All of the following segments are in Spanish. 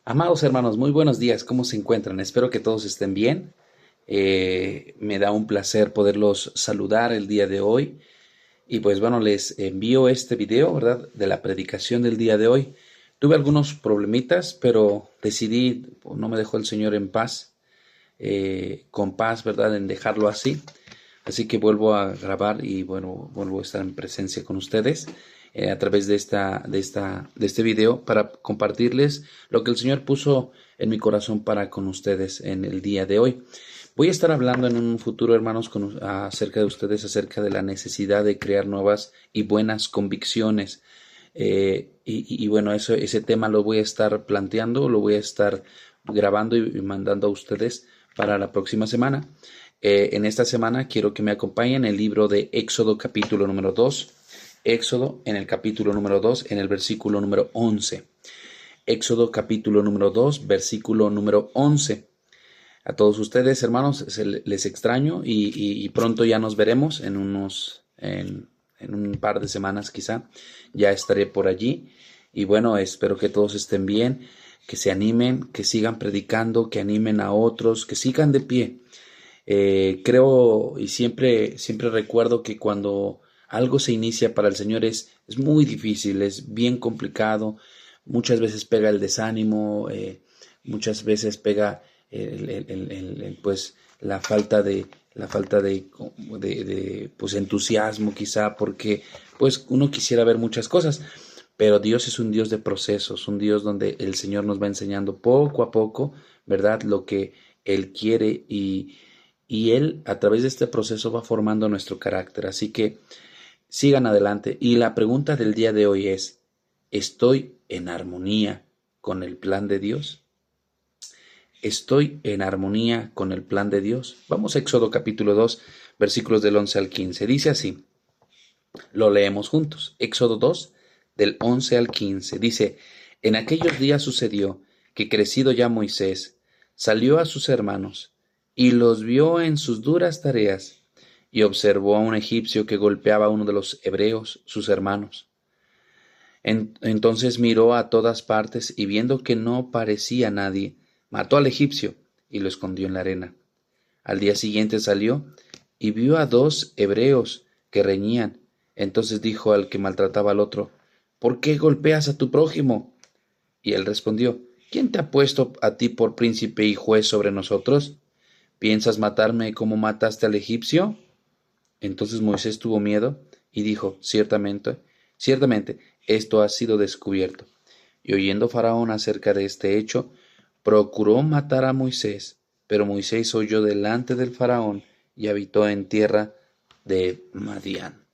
Amados hermanos, muy buenos días. ¿Cómo se encuentran? Espero que todos estén bien. Me da un placer poderlos saludar el día de hoy. Y pues bueno, les envío este video, ¿verdad? De la predicación del día de hoy. Tuve algunos problemitas, pero decidí, no me dejó el Señor en paz, con paz, ¿verdad? En dejarlo así. Así que vuelvo a grabar y bueno, vuelvo a estar en presencia con ustedes a través de este video para compartirles lo que el Señor puso en mi corazón para con ustedes en el día de hoy. Voy a estar hablando en un futuro, hermanos, acerca de ustedes, acerca de la necesidad de crear nuevas y buenas convicciones. Bueno, ese tema lo voy a estar planteando, lo voy a estar grabando y mandando a ustedes para la próxima semana. En esta semana quiero que me acompañen en el libro de Éxodo capítulo número 2. Éxodo en el capítulo número 2, en el versículo número 11. Éxodo capítulo número 2, versículo número 11. A todos ustedes, hermanos, les extraño y pronto ya nos veremos en un par de semanas quizá. Ya estaré por allí. Y bueno, espero que todos estén bien, que se animen, que sigan predicando, que animen a otros, que sigan de pie. Creo y siempre recuerdo que cuando algo se inicia para el Señor es muy difícil, es bien complicado, muchas veces pega el desánimo, muchas veces pega pues la falta de pues entusiasmo quizá porque pues uno quisiera ver muchas cosas, pero Dios es un Dios de procesos, un Dios donde el Señor nos va enseñando poco a poco, ¿verdad? Lo que Él quiere y Él a través de este proceso va formando nuestro carácter. Así que sigan adelante. Y la pregunta del día de hoy es, ¿estoy en armonía con el plan de Dios? ¿Estoy en armonía con el plan de Dios? Vamos a Éxodo capítulo 2, versículos del 11 al 15. Dice así, lo leemos juntos. Éxodo 2, del 11 al 15. Dice, en aquellos días sucedió que crecido ya Moisés, salió a sus hermanos y los vio en sus duras tareas y observó a un egipcio que golpeaba a uno de los hebreos, sus hermanos. Entonces miró a todas partes y viendo que no parecía nadie, mató al egipcio y lo escondió en la arena. Al día siguiente salió y vio a dos hebreos que reñían. Entonces dijo al que maltrataba al otro, ¿por qué golpeas a tu prójimo? Y él respondió, ¿quién te ha puesto a ti por príncipe y juez sobre nosotros? ¿Piensas matarme como mataste al egipcio? Entonces Moisés tuvo miedo y dijo, ciertamente, esto ha sido descubierto. Y oyendo Faraón acerca de este hecho, procuró matar a Moisés, pero Moisés huyó delante del Faraón y habitó en tierra de Madián.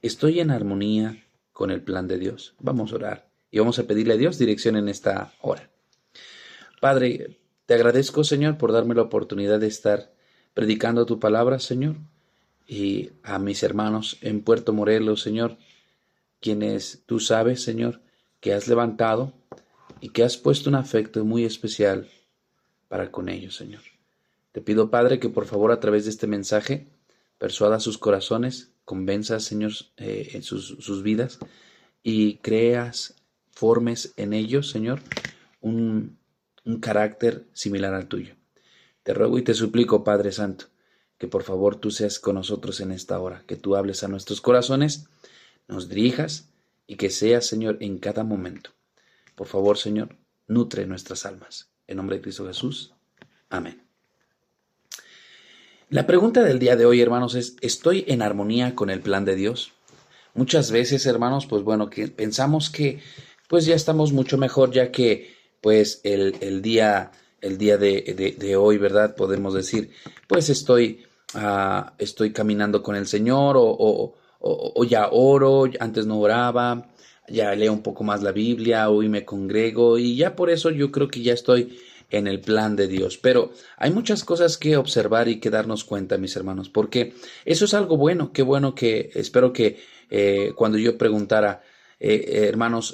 Estoy en armonía con el plan de Dios. Vamos a orar y vamos a pedirle a Dios dirección en esta hora. Padre, te agradezco, Señor, por darme la oportunidad de estar predicando tu palabra, Señor, y a mis hermanos en Puerto Morelos, Señor, quienes tú sabes, Señor, que has levantado y que has puesto un afecto muy especial para con ellos, Señor. Te pido, Padre, que por favor a través de este mensaje persuada sus corazones, convenza, Señor, en sus vidas y formes en ellos, Señor, un carácter similar al tuyo. Te ruego y te suplico, Padre Santo, que por favor tú seas con nosotros en esta hora, que tú hables a nuestros corazones, nos dirijas y que seas, Señor, en cada momento. Por favor, Señor, nutre nuestras almas. En nombre de Cristo Jesús. Amén. La pregunta del día de hoy, hermanos, es, ¿estoy en armonía con el plan de Dios? Muchas veces, hermanos, pues bueno, que pensamos que pues ya estamos mucho mejor, ya que pues el día de hoy, ¿verdad? Podemos decir, pues estoy caminando con el Señor o ya oro, antes no oraba, ya leo un poco más la Biblia, hoy me congrego y ya por eso yo creo que ya estoy en el plan de Dios. Pero hay muchas cosas que observar y que darnos cuenta, mis hermanos, porque eso es algo bueno, qué bueno que espero que cuando yo preguntara, hermanos,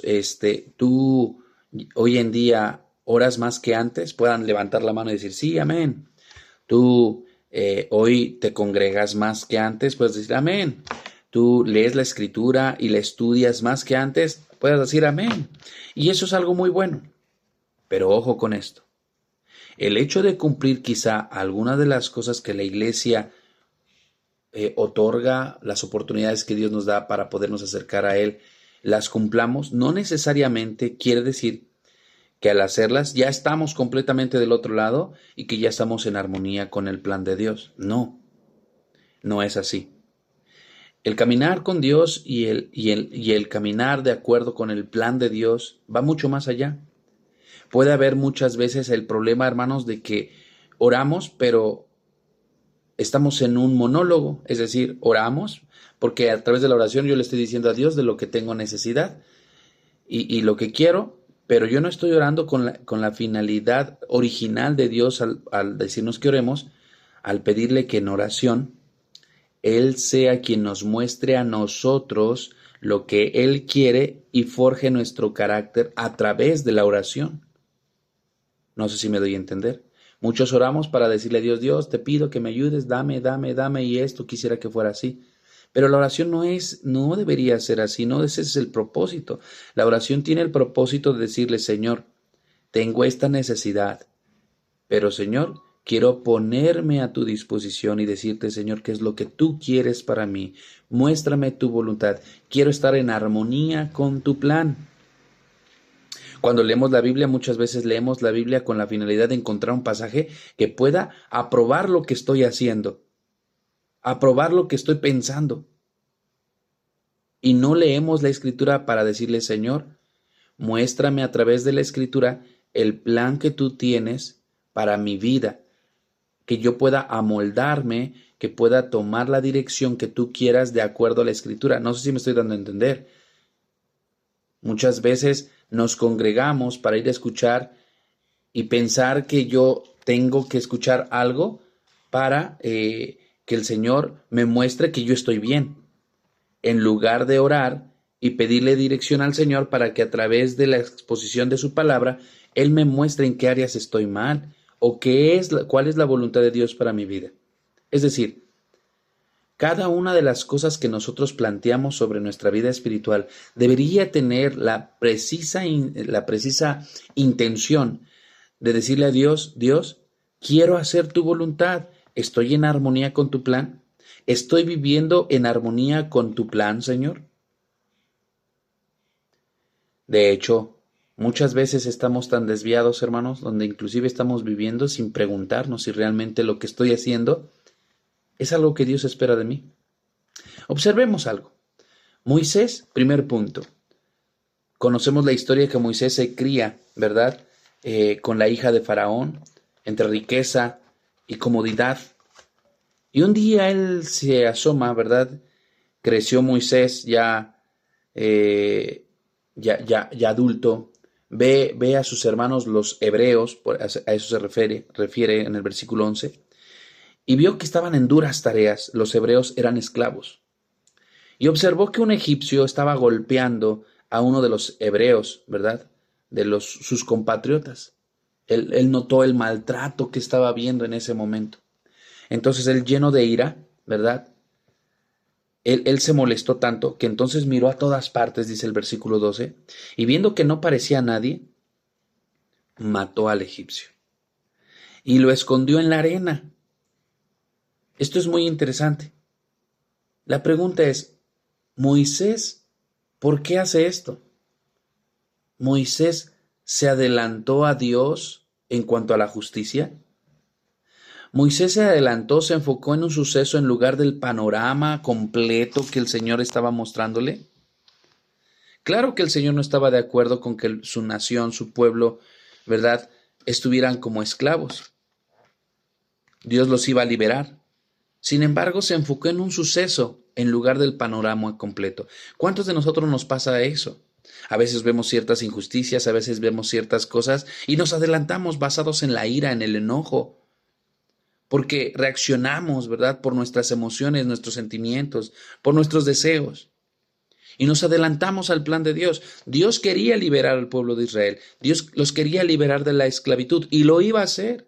tú hoy en día oras más que antes, puedan levantar la mano y decir, sí, amén. Tú hoy te congregas más que antes, puedes decir, amén. Tú lees la escritura y la estudias más que antes, puedes decir, amén. Y eso es algo muy bueno. Pero ojo con esto. El hecho de cumplir quizá algunas de las cosas que la iglesia otorga, las oportunidades que Dios nos da para podernos acercar a Él, las cumplamos, no necesariamente quiere decir que al hacerlas ya estamos completamente del otro lado y que ya estamos en armonía con el plan de Dios. No, no es así. El caminar con Dios y el caminar de acuerdo con el plan de Dios va mucho más allá. Puede haber muchas veces el problema, hermanos, de que oramos, pero estamos en un monólogo, es decir, oramos, porque a través de la oración yo le estoy diciendo a Dios de lo que tengo necesidad y lo que quiero, pero yo no estoy orando con la finalidad original de Dios al decirnos que oremos, al pedirle que en oración Él sea quien nos muestre a nosotros lo que Él quiere y forje nuestro carácter a través de la oración. No sé si me doy a entender. Muchos oramos para decirle a Dios, Dios, te pido que me ayudes, dame, y esto quisiera que fuera así. Pero la oración no debería ser así, no, ese es el propósito. La oración tiene el propósito de decirle, Señor, tengo esta necesidad, pero Señor, quiero ponerme a tu disposición y decirte, Señor, qué es lo que tú quieres para mí. Muéstrame tu voluntad. Quiero estar en armonía con tu plan. Cuando leemos la Biblia, muchas veces leemos la Biblia con la finalidad de encontrar un pasaje que pueda aprobar lo que estoy haciendo, aprobar lo que estoy pensando. Y no leemos la Escritura para decirle, Señor, muéstrame a través de la Escritura el plan que tú tienes para mi vida, que yo pueda amoldarme, que pueda tomar la dirección que tú quieras de acuerdo a la Escritura. No sé si me estoy dando a entender. Muchas veces nos congregamos para ir a escuchar y pensar que yo tengo que escuchar algo para que el Señor me muestre que yo estoy bien, en lugar de orar y pedirle dirección al Señor para que a través de la exposición de su palabra, Él me muestre en qué áreas estoy mal o cuál es la voluntad de Dios para mi vida. Es decir, cada una de las cosas que nosotros planteamos sobre nuestra vida espiritual debería tener la precisa intención de decirle a Dios, Dios, quiero hacer tu voluntad, estoy en armonía con tu plan, estoy viviendo en armonía con tu plan, Señor. De hecho, muchas veces estamos tan desviados, hermanos, donde inclusive estamos viviendo sin preguntarnos si realmente lo que estoy haciendo es algo que Dios espera de mí. Observemos algo. Moisés, primer punto. Conocemos la historia que Moisés se cría, ¿verdad? Con la hija de Faraón, entre riqueza y comodidad. Y un día él se asoma, ¿verdad? Creció Moisés ya adulto, ve a sus hermanos los hebreos, a eso se refiere en el versículo 11, y vio que estaban en duras tareas, los hebreos eran esclavos. Y observó que un egipcio estaba golpeando a uno de los hebreos, ¿verdad? Sus compatriotas. Él notó el maltrato que estaba viendo en ese momento. Entonces él, lleno de ira, ¿verdad? Él se molestó tanto que entonces miró a todas partes, dice el versículo 12, y viendo que no parecía nadie, mató al egipcio y lo escondió en la arena. Esto es muy interesante. La pregunta es, Moisés, ¿por qué hace esto? ¿Moisés se adelantó a Dios en cuanto a la justicia? Moisés se adelantó, se enfocó en un suceso en lugar del panorama completo que el Señor estaba mostrándole. Claro que el Señor no estaba de acuerdo con que su nación, su pueblo, ¿verdad?, estuvieran como esclavos. Dios los iba a liberar. Sin embargo, se enfocó en un suceso en lugar del panorama completo. ¿Cuántos de nosotros nos pasa eso? A veces vemos ciertas injusticias, a veces vemos ciertas cosas y nos adelantamos basados en la ira, en el enojo, porque reaccionamos, ¿verdad?, por nuestras emociones, nuestros sentimientos, por nuestros deseos. Y nos adelantamos al plan de Dios. Dios quería liberar al pueblo de Israel. Dios los quería liberar de la esclavitud y lo iba a hacer.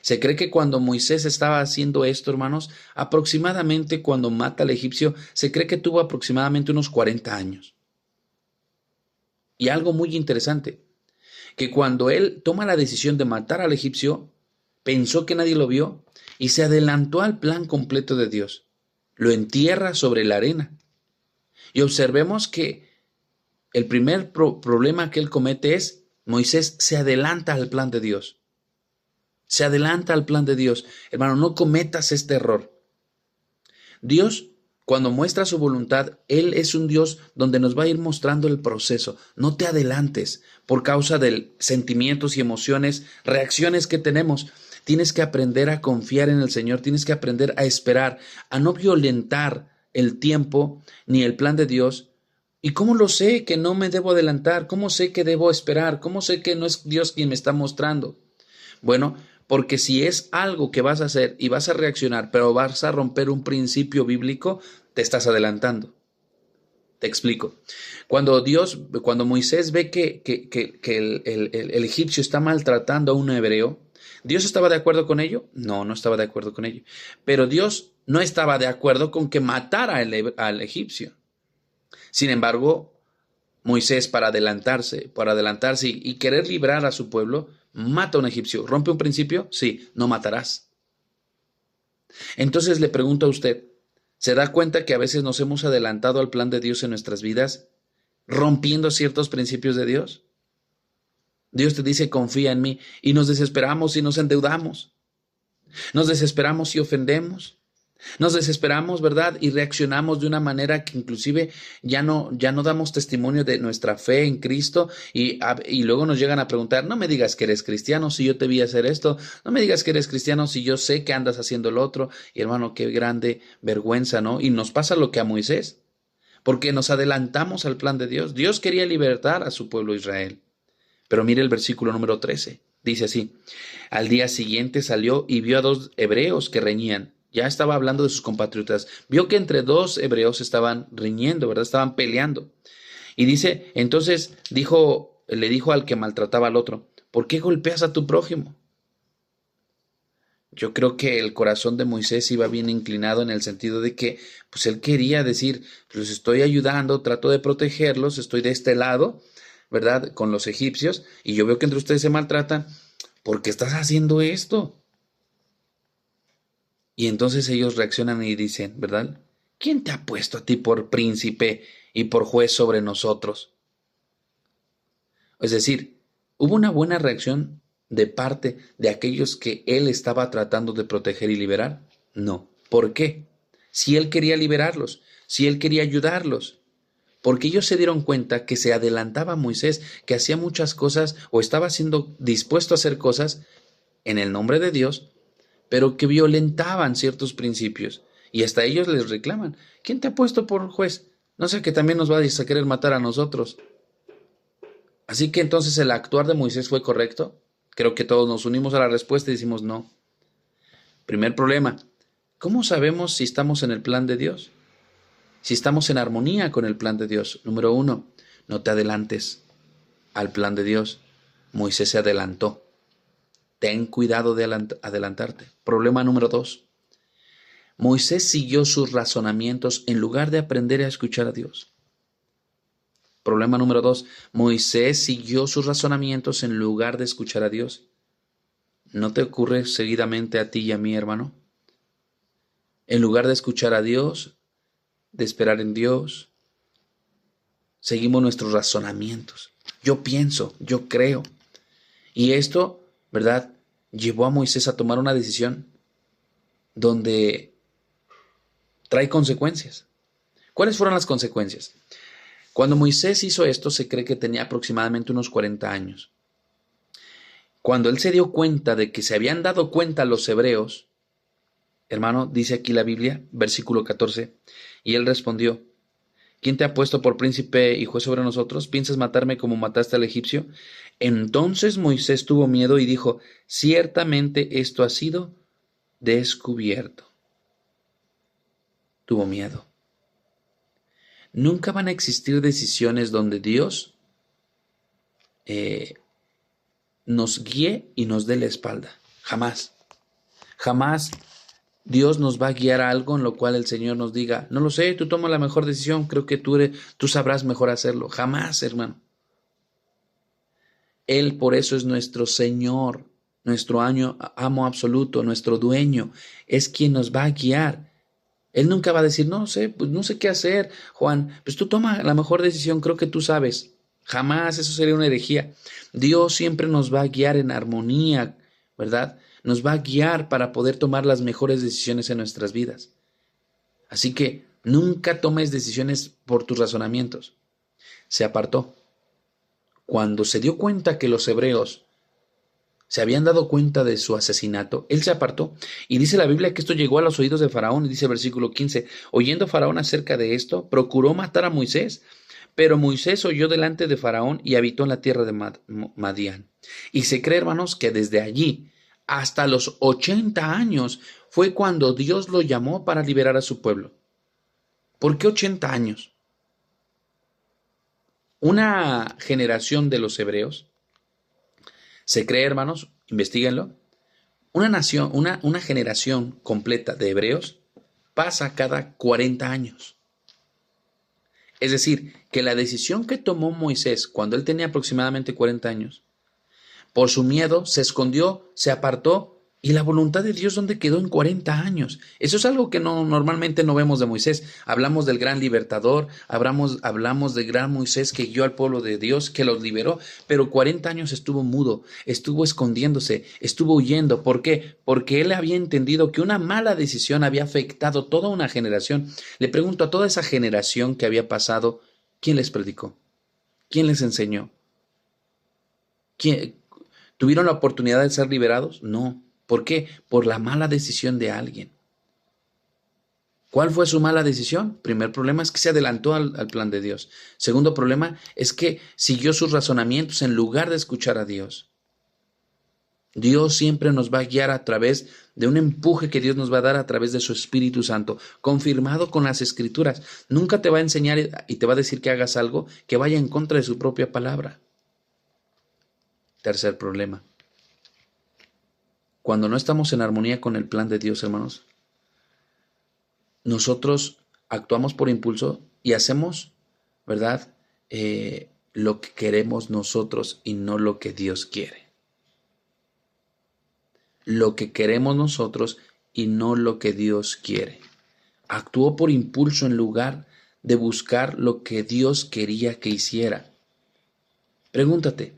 Se cree que cuando Moisés estaba haciendo esto, hermanos, aproximadamente cuando mata al egipcio, se cree que tuvo aproximadamente unos 40 años. Y algo muy interesante, que cuando él toma la decisión de matar al egipcio, pensó que nadie lo vio y se adelantó al plan completo de Dios. Lo entierra sobre la arena. Y observemos que el primer problema que él comete es, Moisés se adelanta al plan de Dios. Se adelanta al plan de Dios. Hermano, no cometas este error. Dios, cuando muestra su voluntad, Él es un Dios donde nos va a ir mostrando el proceso. No te adelantes por causa de sentimientos y emociones, reacciones que tenemos. Tienes que aprender a confiar en el Señor, tienes que aprender a esperar, a no violentar el tiempo ni el plan de Dios. ¿Y cómo lo sé que no me debo adelantar? ¿Cómo sé que debo esperar? ¿Cómo sé que no es Dios quien me está mostrando? Bueno, porque si es algo que vas a hacer y vas a reaccionar, pero vas a romper un principio bíblico, te estás adelantando. Te explico. Cuando Moisés ve que el egipcio está maltratando a un hebreo, ¿Dios estaba de acuerdo con ello? No, no estaba de acuerdo con ello. Pero Dios no estaba de acuerdo con que matara al egipcio. Sin embargo, Moisés, para adelantarse y querer librar a su pueblo, mata a un egipcio. ¿Rompe un principio? Sí, no matarás. Entonces le pregunto a usted, ¿se da cuenta que a veces nos hemos adelantado al plan de Dios en nuestras vidas, rompiendo ciertos principios de Dios? Dios te dice, confía en mí, y nos desesperamos y nos endeudamos. Nos desesperamos y ofendemos. Nos desesperamos, ¿verdad? Y reaccionamos de una manera que inclusive ya no damos testimonio de nuestra fe en Cristo y luego nos llegan a preguntar, no me digas que eres cristiano si yo te vi hacer esto, no me digas que eres cristiano si yo sé que andas haciendo lo otro. Y hermano, qué grande vergüenza, ¿no? Y nos pasa lo que a Moisés, porque nos adelantamos al plan de Dios. Dios quería libertar a su pueblo Israel. Pero mire el versículo número 13, dice así, al día siguiente salió y vio a 2 hebreos que reñían. Ya estaba hablando de sus compatriotas. Vio que entre 2 hebreos estaban riñendo, ¿verdad? Estaban peleando. Y dice, entonces le dijo al que maltrataba al otro, ¿por qué golpeas a tu prójimo? Yo creo que el corazón de Moisés iba bien inclinado en el sentido de que, pues él quería decir, los estoy ayudando, trato de protegerlos, estoy de este lado, ¿verdad? Con los egipcios, y yo veo que entre ustedes se maltratan, ¿por qué estás haciendo esto? Y entonces ellos reaccionan y dicen, ¿verdad? ¿Quién te ha puesto a ti por príncipe y por juez sobre nosotros? Es decir, hubo una buena reacción de parte de aquellos que él estaba tratando de proteger y liberar. No. ¿Por qué? Si él quería liberarlos, si él quería ayudarlos. Porque ellos se dieron cuenta que se adelantaba a Moisés, que hacía muchas cosas o estaba siendo dispuesto a hacer cosas en el nombre de Dios, pero que violentaban ciertos principios, y hasta ellos les reclaman, ¿quién te ha puesto por juez? No sé que también nos va a querer matar a nosotros. Así que entonces el actuar de Moisés fue correcto. Creo que todos nos unimos a la respuesta y decimos no. Primer problema, ¿cómo sabemos si estamos en el plan de Dios? Si estamos en armonía con el plan de Dios. Número 1, no te adelantes al plan de Dios. Moisés se adelantó. Ten cuidado de adelantarte. Problema número 2. Moisés siguió sus razonamientos en lugar de aprender a escuchar a Dios. Problema número 2. Moisés siguió sus razonamientos en lugar de escuchar a Dios. ¿No te ocurre seguidamente a ti y a mí, hermano? En lugar de escuchar a Dios, de esperar en Dios, seguimos nuestros razonamientos. Yo pienso, yo creo. Y esto, ¿verdad?, llevó a Moisés a tomar una decisión donde trae consecuencias. ¿Cuáles fueron las consecuencias? Cuando Moisés hizo esto, se cree que tenía aproximadamente unos 40 años. Cuando él se dio cuenta de que se habían dado cuenta los hebreos, hermano, dice aquí la Biblia, versículo 14, y él respondió, ¿quién te ha puesto por príncipe y juez sobre nosotros? ¿Piensas matarme como mataste al egipcio? Entonces Moisés tuvo miedo y dijo, ciertamente esto ha sido descubierto. Tuvo miedo. Nunca van a existir decisiones donde Dios nos guíe y nos dé la espalda. Jamás. Jamás Dios nos va a guiar a algo en lo cual el Señor nos diga, no lo sé, tú tomas la mejor decisión, creo que tú sabrás mejor hacerlo. Jamás, hermano. Él por eso es nuestro Señor, nuestro amo absoluto, nuestro dueño. Es quien nos va a guiar. Él nunca va a decir, no sé, pues no sé qué hacer, Juan, pues tú toma la mejor decisión, creo que tú sabes. Jamás, eso sería una herejía. Dios siempre nos va a guiar en armonía, ¿verdad? Nos va a guiar para poder tomar las mejores decisiones en nuestras vidas. Así que nunca tomes decisiones por tus razonamientos. Se apartó. Cuando se dio cuenta que los hebreos se habían dado cuenta de su asesinato, él se apartó. Y dice la Biblia que esto llegó a los oídos de Faraón, y dice el versículo 15, oyendo Faraón acerca de esto, procuró matar a Moisés, pero Moisés huyó delante de Faraón y habitó en la tierra de Madián. Y se cree, hermanos, que desde allí hasta los 80 años fue cuando Dios lo llamó para liberar a su pueblo. ¿Por qué 80 años? Una generación de los hebreos, se cree, hermanos, investíguenlo, una generación completa de hebreos pasa cada 40 años. Es decir, que la decisión que tomó Moisés cuando él tenía aproximadamente 40 años, por su miedo se escondió, se apartó, y la voluntad de Dios donde quedó en 40 años. Eso es algo que normalmente no vemos de Moisés. Hablamos del gran libertador, hablamos del gran Moisés que guió al pueblo de Dios, que los liberó, pero 40 años estuvo mudo, estuvo escondiéndose, estuvo huyendo. ¿Por qué? Porque él había entendido que una mala decisión había afectado toda una generación. Le pregunto a toda esa generación que había pasado, ¿quién les predicó? ¿Quién les enseñó? ¿Tuvieron la oportunidad de ser liberados? No. ¿Por qué? Por la mala decisión de alguien. ¿Cuál fue su mala decisión? Primer problema es que se adelantó al plan de Dios. Segundo problema es que siguió sus razonamientos en lugar de escuchar a Dios. Dios siempre nos va a guiar a través de un empuje que Dios nos va a dar a través de su Espíritu Santo, confirmado con las Escrituras. Nunca te va a enseñar y te va a decir que hagas algo que vaya en contra de su propia palabra. Tercer problema. Cuando no estamos en armonía con el plan de Dios, hermanos, nosotros actuamos por impulso y hacemos, ¿verdad? Lo que queremos nosotros y no lo que Dios quiere. Lo que queremos nosotros y no lo que Dios quiere. Actuó por impulso en lugar de buscar lo que Dios quería que hiciera. Pregúntate,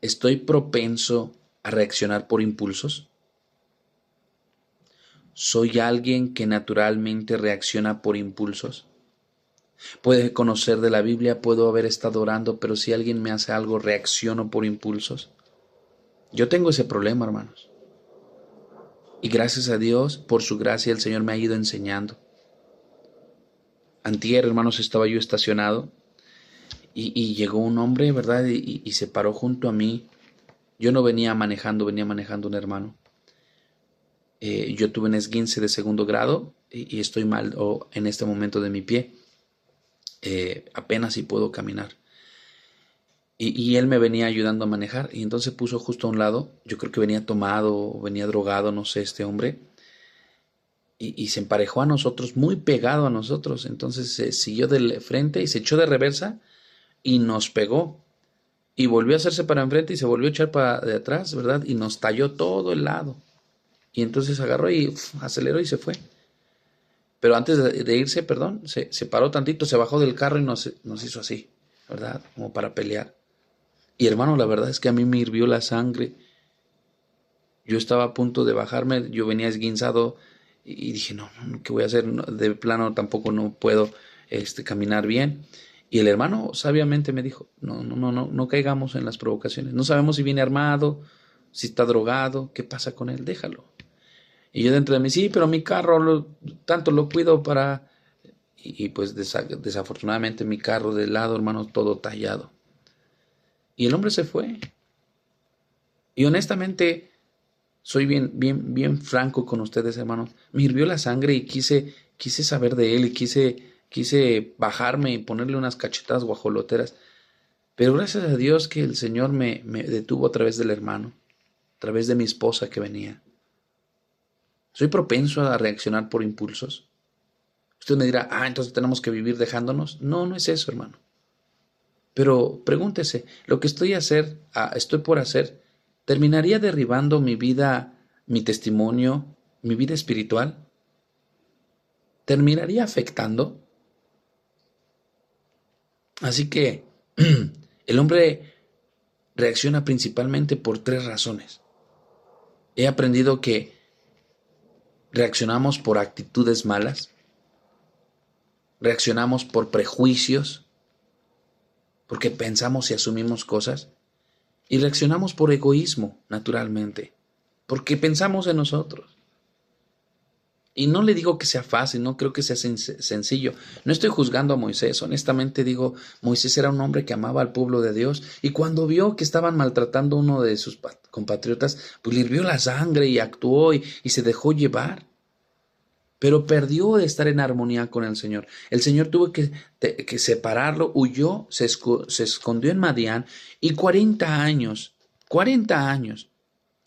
¿estoy propenso a reaccionar por impulsos? ¿Soy alguien que naturalmente reacciona por impulsos? Puede conocer de la Biblia, puedo haber estado orando, pero si alguien me hace algo, reacciono por impulsos. Yo tengo ese problema, hermanos. Y gracias a Dios, por su gracia, el Señor me ha ido enseñando. Antier, hermanos, estaba yo estacionado y llegó un hombre, ¿verdad? Y se paró junto a mí. Yo no venía manejando un hermano. Yo tuve un esguince de 2º grado y estoy mal en este momento de mi pie. Apenas si puedo caminar. Y él me venía ayudando a manejar y entonces se puso justo a un lado. Yo creo que venía tomado o venía drogado, no sé, este hombre. Y se emparejó a nosotros, muy pegado a nosotros. Entonces se siguió de frente y se echó de reversa y nos pegó. Y volvió a hacerse para enfrente y se volvió a echar para de atrás, ¿verdad? Y nos talló todo el lado. Y entonces agarró y aceleró y se fue. Pero antes de irse, perdón, se paró tantito, se bajó del carro y nos hizo así, ¿verdad? Como para pelear. Y hermano, la verdad es que a mí me hirvió la sangre. Yo estaba a punto de bajarme, yo venía esguinzado y dije, no, ¿qué voy a hacer? De plano tampoco no puedo caminar bien. Y el hermano sabiamente me dijo, no caigamos en las provocaciones. No sabemos si viene armado, si está drogado, qué pasa con él, déjalo. Y yo dentro de mí, sí, pero mi carro tanto lo cuido para... Y pues desafortunadamente mi carro de lado, hermano, todo tallado. Y el hombre se fue. Y honestamente, soy bien franco con ustedes, hermanos. Me hirvió la sangre y quise saber de él y quise bajarme y ponerle unas cachetadas guajoloteras. Pero gracias a Dios que el Señor me detuvo a través del hermano, a través de mi esposa que venía. ¿Soy propenso a reaccionar por impulsos? Usted me dirá, entonces tenemos que vivir dejándonos. No, no es eso, hermano. Pero pregúntese, ¿lo que estoy por hacer, terminaría derribando mi vida, mi testimonio, mi vida espiritual? ¿Terminaría afectando? Así que el hombre reacciona principalmente por tres razones. He aprendido que reaccionamos por actitudes malas, reaccionamos por prejuicios, porque pensamos y asumimos cosas, y reaccionamos por egoísmo, naturalmente, porque pensamos en nosotros. Y no le digo que sea fácil, no creo que sea sencillo. No estoy juzgando a Moisés, honestamente digo, Moisés era un hombre que amaba al pueblo de Dios y cuando vio que estaban maltratando a uno de sus compatriotas, pues le hirvió la sangre y actuó y se dejó llevar. Pero perdió de estar en armonía con el Señor. El Señor tuvo que separarlo, huyó, se escondió en Madián y 40 años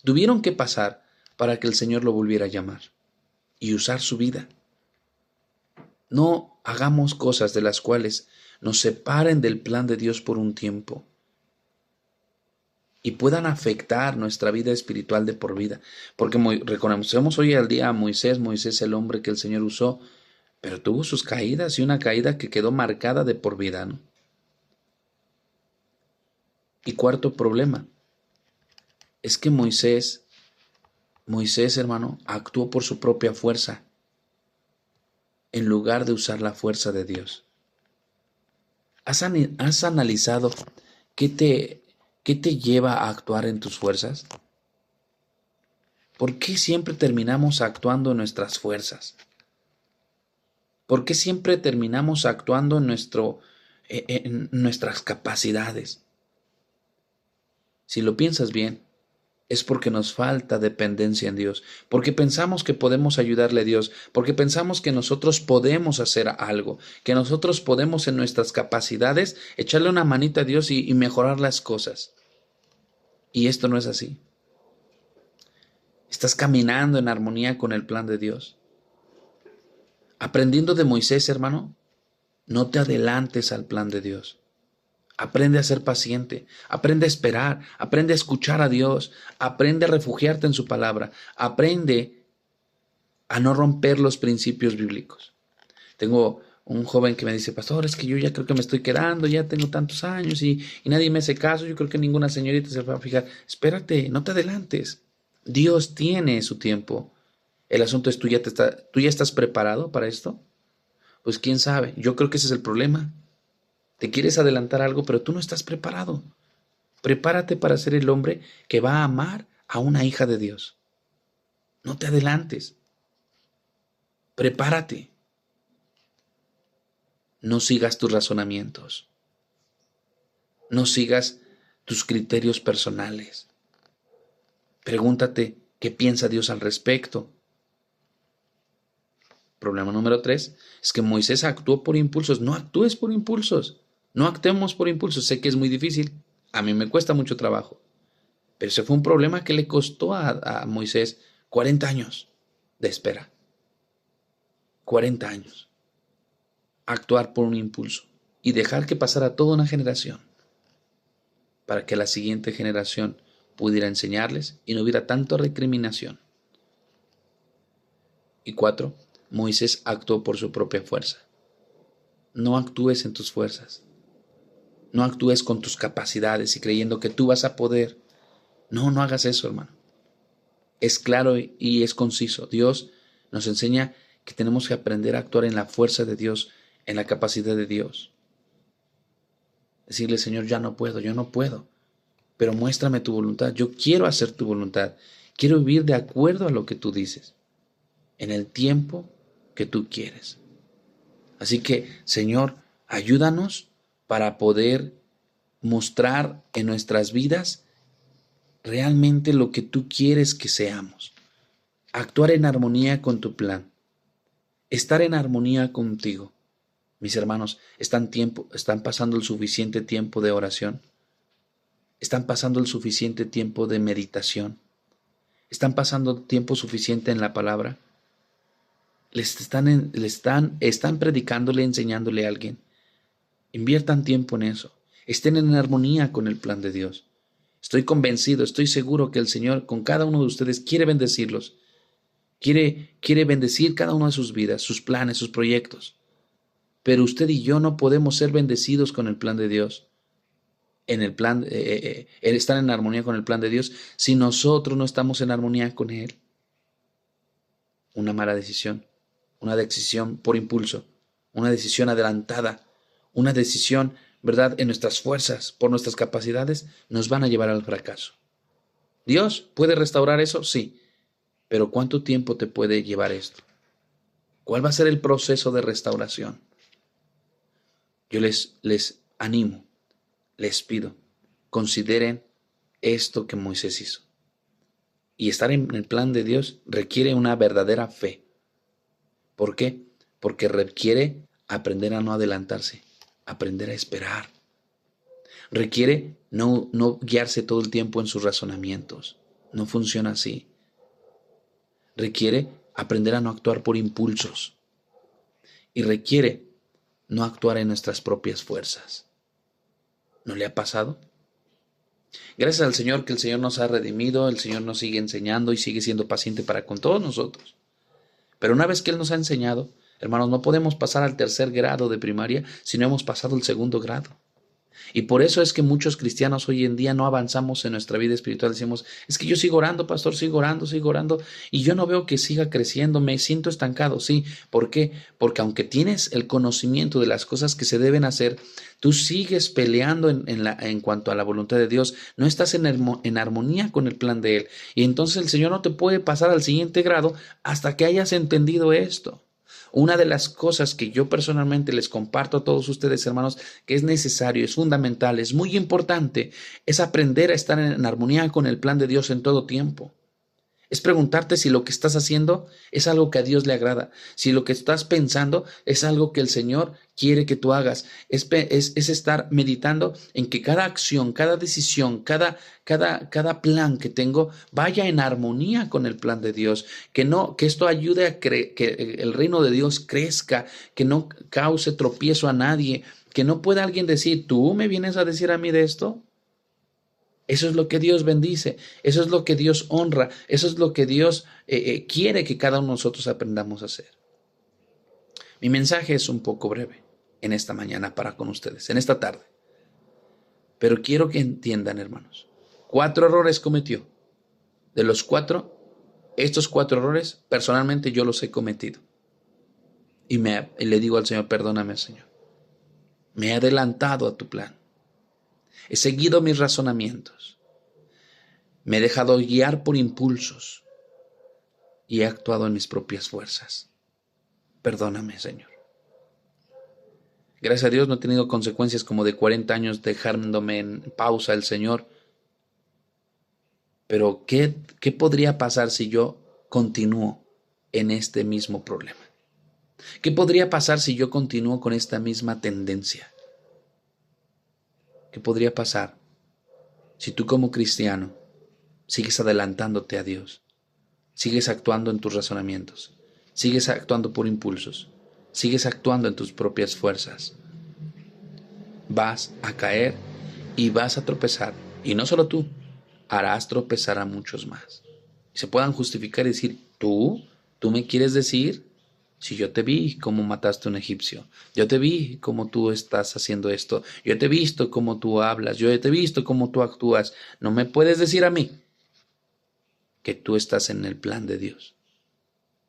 tuvieron que pasar para que el Señor lo volviera a llamar y usar su vida. No hagamos cosas de las cuales nos separen del plan de Dios por un tiempo y puedan afectar nuestra vida espiritual de por vida. Porque reconocemos hoy al día a Moisés el hombre que el Señor usó, pero tuvo sus caídas y una caída que quedó marcada de por vida, ¿no? Y cuarto problema, es que Moisés, hermano, actuó por su propia fuerza en lugar de usar la fuerza de Dios. ¿Has analizado qué te lleva a actuar en tus fuerzas? ¿Por qué siempre terminamos actuando en nuestras fuerzas? ¿Por qué siempre terminamos actuando en nuestras capacidades? Si lo piensas bien, es porque nos falta dependencia en Dios, porque pensamos que podemos ayudarle a Dios, porque pensamos que nosotros podemos hacer algo, que nosotros podemos en nuestras capacidades echarle una manita a Dios y mejorar las cosas. Y esto no es así. Estás caminando en armonía con el plan de Dios. Aprendiendo de Moisés, hermano, no te adelantes al plan de Dios. Aprende a ser paciente, aprende a esperar, aprende a escuchar a Dios, aprende a refugiarte en su palabra, aprende a no romper los principios bíblicos. Tengo un joven que me dice, pastor, es que yo ya creo que me estoy quedando, ya tengo tantos años y nadie me hace caso, yo creo que ninguna señorita se va a fijar. Espérate, no te adelantes. Dios tiene su tiempo. El asunto es, ¿tú ya estás preparado para esto? Pues quién sabe, yo creo que ese es el problema. Te quieres adelantar algo, pero tú no estás preparado. Prepárate para ser el hombre que va a amar a una hija de Dios. No te adelantes. Prepárate. No sigas tus razonamientos. No sigas tus criterios personales. Pregúntate qué piensa Dios al respecto. Problema número 3 es que Moisés actuó por impulsos. No actúes por impulsos. No actuemos por impulsos. Sé que es muy difícil. A mí me cuesta mucho trabajo. Pero ese fue un problema que le costó a Moisés 40 años de espera. 40 años. Actuar por un impulso y dejar que pasara toda una generación para que la siguiente generación pudiera enseñarles y no hubiera tanta recriminación. Y 4, Moisés actuó por su propia fuerza. No actúes en tus fuerzas. No actúes con tus capacidades y creyendo que tú vas a poder. No hagas eso, hermano. Es claro y es conciso. Dios nos enseña que tenemos que aprender a actuar en la fuerza de Dios, en la capacidad de Dios. Decirle, Señor, yo no puedo, pero muéstrame tu voluntad. Yo quiero hacer tu voluntad. Quiero vivir de acuerdo a lo que tú dices, en el tiempo que tú quieres. Así que, Señor, ayúdanos para poder mostrar en nuestras vidas realmente lo que tú quieres que seamos. Actuar en armonía con tu plan. Estar en armonía contigo. Mis hermanos, ¿están pasando el suficiente tiempo de oración? ¿Están pasando el suficiente tiempo de meditación? ¿Están pasando tiempo suficiente en la palabra? ¿Están predicándole, enseñándole a alguien? Inviertan tiempo en eso. Estén en armonía con el plan de Dios. Estoy convencido, estoy seguro que el Señor con cada uno de ustedes quiere bendecirlos. Quiere bendecir cada una de sus vidas, sus planes, sus proyectos. Pero usted y yo no podemos ser bendecidos con el plan de Dios. Estar en armonía con el plan de Dios si nosotros no estamos en armonía con Él. Una mala decisión, una decisión por impulso, una decisión adelantada, una decisión, ¿verdad?, en nuestras fuerzas, por nuestras capacidades, nos van a llevar al fracaso. ¿Dios puede restaurar eso? Sí. Pero ¿cuánto tiempo te puede llevar esto? ¿Cuál va a ser el proceso de restauración? Yo les animo, les pido, consideren esto que Moisés hizo. Y estar en el plan de Dios requiere una verdadera fe. ¿Por qué? Porque requiere aprender a no adelantarse, aprender a esperar. Requiere no guiarse todo el tiempo en sus razonamientos. No funciona así. Requiere aprender a no actuar por impulsos. Y requiere no actuar en nuestras propias fuerzas. ¿No le ha pasado? Gracias al Señor que el Señor nos ha redimido, el Señor nos sigue enseñando y sigue siendo paciente para con todos nosotros. Pero una vez que Él nos ha enseñado, hermanos, no podemos pasar al tercer grado de primaria si no hemos pasado el segundo grado. Y por eso es que muchos cristianos hoy en día no avanzamos en nuestra vida espiritual. Decimos, es que yo sigo orando, pastor, sigo orando, y yo no veo que siga creciendo, me siento estancado. Sí, ¿por qué? Porque aunque tienes el conocimiento de las cosas que se deben hacer, tú sigues peleando en cuanto a la voluntad de Dios, no estás en armonía con el plan de Él. Y entonces el Señor no te puede pasar al siguiente grado hasta que hayas entendido esto. Una de las cosas que yo personalmente les comparto a todos ustedes, hermanos, que es necesario, es fundamental, es muy importante, es aprender a estar en armonía con el plan de Dios en todo tiempo. Es preguntarte si lo que estás haciendo es algo que a Dios le agrada, si lo que estás pensando es algo que el Señor quiere que tú hagas. Es estar meditando en que cada acción, cada decisión, cada plan que tengo vaya en armonía con el plan de Dios, que esto ayude a que el reino de Dios crezca, que no cause tropiezo a nadie, que no pueda alguien decir, ¿tú me vienes a decir a mí de esto? Eso es lo que Dios bendice, eso es lo que Dios honra, eso es lo que Dios quiere que cada uno de nosotros aprendamos a hacer. Mi mensaje es un poco breve en esta mañana para con ustedes, en esta tarde. Pero quiero que entiendan, hermanos, 4 errores cometió. De los 4, estos 4 errores, personalmente yo los he cometido. Y le digo al Señor, perdóname, Señor. Me he adelantado a tu plan. He seguido mis razonamientos. Me he dejado guiar por impulsos y he actuado en mis propias fuerzas. Perdóname, Señor. Gracias a Dios no he tenido consecuencias como de 40 años dejándome en pausa el Señor. Pero ¿qué podría pasar si yo continúo en este mismo problema? ¿Qué podría pasar si yo continúo con esta misma tendencia? ¿Qué podría pasar si tú como cristiano sigues adelantándote a Dios? Sigues actuando en tus razonamientos, sigues actuando por impulsos, sigues actuando en tus propias fuerzas. Vas a caer y vas a tropezar. Y no solo tú, harás tropezar a muchos más. Y se puedan justificar y decir, ¿tú me quieres decir? Si yo te vi cómo mataste a un egipcio, yo te vi cómo tú estás haciendo esto, yo te he visto cómo tú hablas, yo te he visto cómo tú actúas, no me puedes decir a mí que tú estás en el plan de Dios.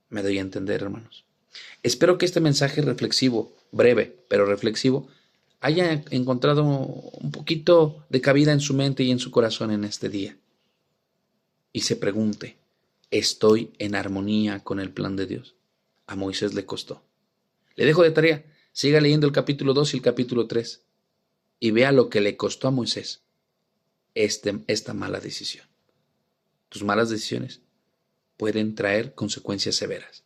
Me doy a entender, hermanos. Espero que este mensaje reflexivo, breve, pero reflexivo, haya encontrado un poquito de cabida en su mente y en su corazón en este día. Y se pregunte, ¿estoy en armonía con el plan de Dios? A Moisés le costó. Le dejo de tarea, siga leyendo el capítulo 2 y el capítulo 3 y vea lo que le costó a Moisés esta mala decisión. Tus malas decisiones pueden traer consecuencias severas.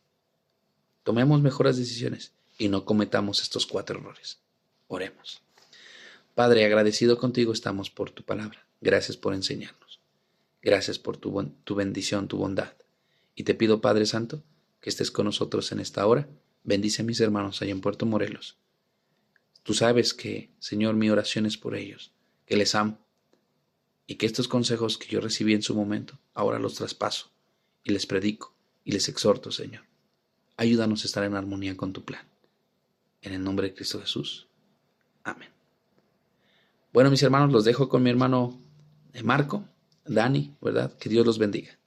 Tomemos mejores decisiones y no cometamos estos 4 errores. Oremos. Padre, agradecido contigo estamos por tu palabra. Gracias por enseñarnos. Gracias por tu bendición, tu bondad. Y te pido, Padre Santo, que estés con nosotros en esta hora. Bendice a mis hermanos allá en Puerto Morelos. Tú sabes que, Señor, mi oración es por ellos, que les amo y que estos consejos que yo recibí en su momento, ahora los traspaso y les predico y les exhorto, Señor. Ayúdanos a estar en armonía con tu plan. En el nombre de Cristo Jesús. Amén. Bueno, mis hermanos, los dejo con mi hermano Marco, Dani, ¿verdad? Que Dios los bendiga.